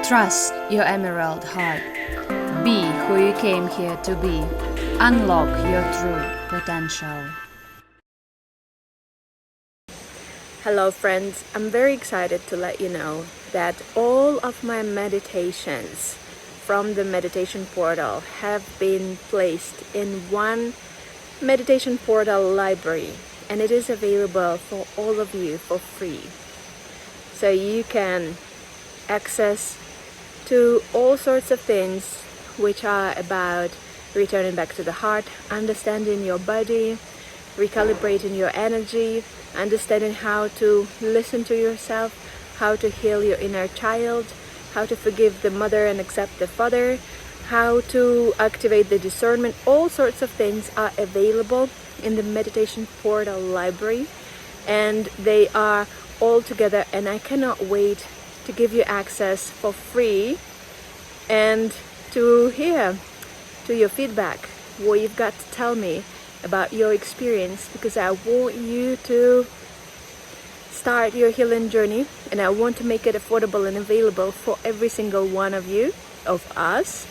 Trust your emerald heart. Be who you came here to be. Unlock your true potential. Hello friends, I'm very excited to let you know that all of my meditations from the meditation portal have been placed in one meditation portal library, and it is available for all of you for free. So you can access to all sorts of things which are about returning back to the heart, understanding your body, recalibrating your energy, understanding how to listen to yourself, how to heal your inner child, how to forgive the mother and accept the father, how to activate the discernment. All sorts of things are available in the meditation portal library, and they are all together, and I cannot wait to give you access for free and to hear to your feedback, what you've got to tell me about your experience, because I want you to start your healing journey, and I want to make it affordable and available for every single one of you, of us,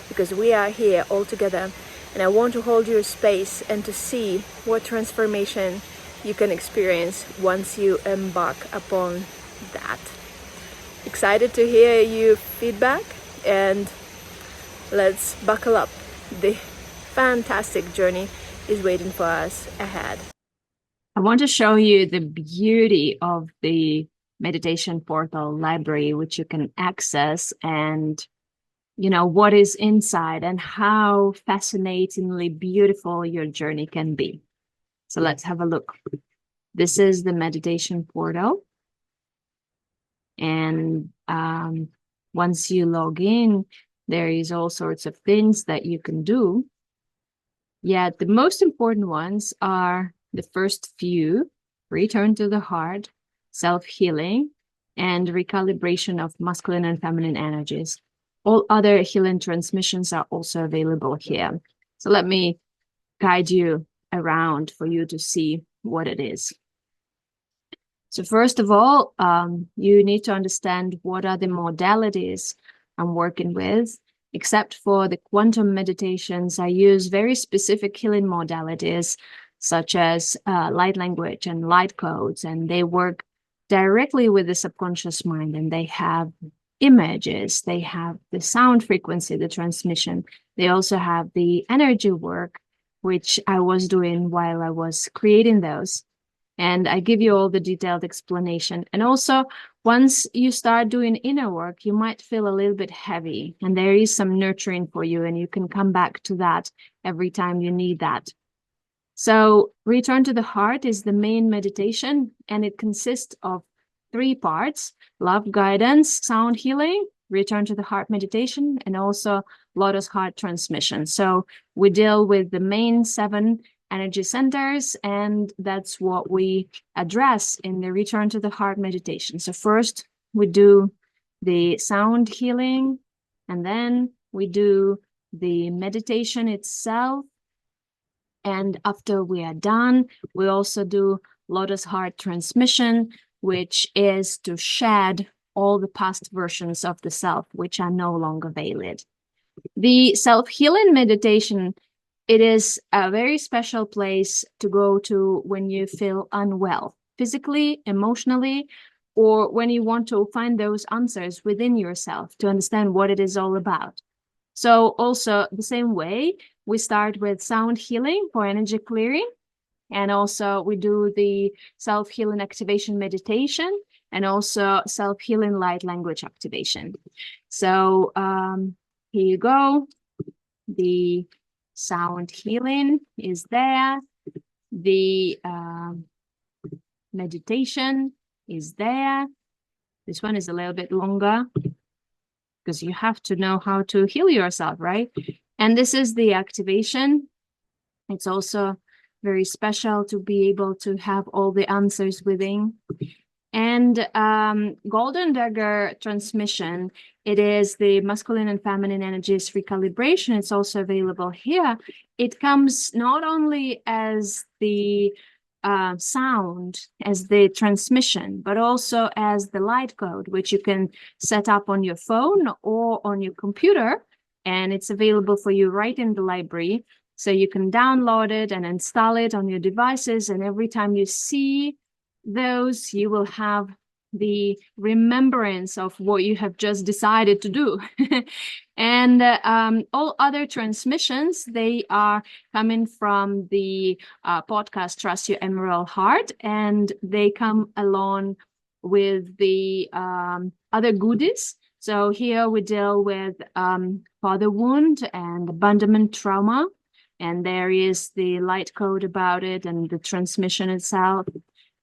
because we are here all together, and I want to hold your space and to see what transformation you can experience once you embark upon that. Excited to hear your feedback, and let's buckle up. The fantastic journey is waiting for us ahead. I want to show you the beauty of the meditation portal library, which you can access, and what is inside and how fascinatingly beautiful your journey can be. So let's have a look. This is the meditation portal. And once you log in, there is all sorts of things that you can do. Yet the most important ones are the first few: return to the heart, self-healing, and recalibration of masculine and feminine energies. All other healing transmissions are also available here. So let me guide you around for you to see what it is. So first of all, you need to understand what are the modalities I'm working with. Except for the quantum meditations, I use very specific healing modalities, such as light language and light codes, and they work directly with the subconscious mind, and they have images, they have the sound frequency, the transmission. They also have the energy work, which I was doing while I was creating those. And I give you all the detailed explanation. And also, once you start doing inner work, you might feel a little bit heavy, and there is some nurturing for you, and you can come back to that every time you need that. So return to the heart is the main meditation, and it consists of 3 parts: love guidance, sound healing, return to the heart meditation, and also lotus heart transmission. So we deal with the main 7 energy centers, and that's what we address in the return to the heart meditation. So first we do the sound healing, and then we do the meditation itself. And after we are done, we also do lotus heart transmission, which is to shed all the past versions of the self which are no longer valid. The self-healing meditation, it is a very special place to go to when you feel unwell, physically, emotionally, or when you want to find those answers within yourself to understand what it is all about. So also the same way, we start with sound healing for energy clearing, and also we do the self-healing activation meditation, and also self-healing light language activation. So here you go. The sound healing is there. The meditation is there. This one is a little bit longer because you have to know how to heal yourself, right? And this is the activation. It's also very special to be able to have all the answers within. And golden dagger transmission, it is the masculine and feminine energies recalibration. It's also available here. It comes not only as the sound as the transmission, but also as the light code, which you can set up on your phone or on your computer, and it's available for you right in the library. So you can download it and install it on your devices, and every time you see those, you will have the remembrance of what you have just decided to do. And all other transmissions, they are coming from the podcast Trust Your Emerald Heart, and they come along with the other goodies. So here we deal with father wound and abandonment trauma, and there is the light code about it and the transmission itself,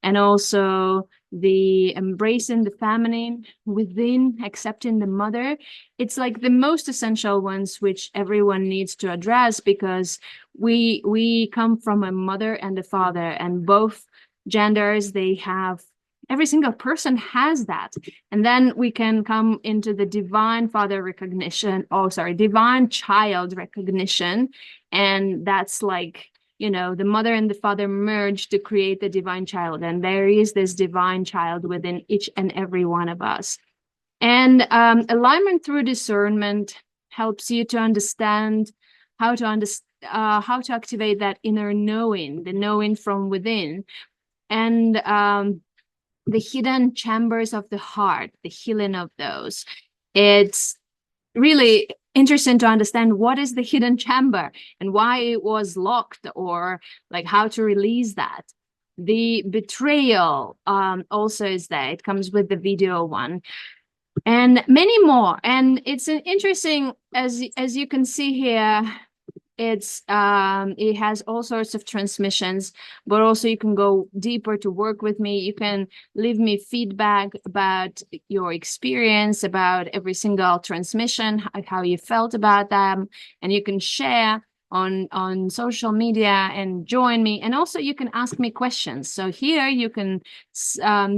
and also the embracing the feminine within, accepting the mother. It's like the most essential ones which everyone needs to address, because we come from a mother and a father, and both genders, they have, every single person has that. And then we can come into the divine father recognition, divine child recognition. And that's like, the mother and the father merge to create the divine child. And there is this divine child within each and every one of us. And alignment through discernment helps you to understand how to activate that inner knowing, the knowing from within. And the hidden chambers of the heart, the healing of those. It's really interesting to understand what is the hidden chamber and why it was locked, or like how to release that. The betrayal also is there. It comes with the video one, and many more. And it's an interesting, as you can see here, it has all sorts of transmissions, but also you can go deeper to work with me. You can leave me feedback about your experience, about every single transmission, how you felt about them, and you can share on social media and join me. And also you can ask me questions. So here you can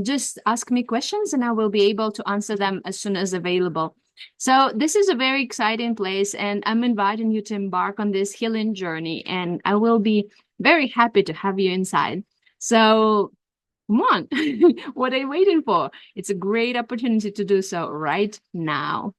just ask me questions, and I will be able to answer them as soon as available. So this is a very exciting place, and I'm inviting you to embark on this healing journey, and I will be very happy to have you inside. So come on, what are you waiting for? It's a great opportunity to do so right now.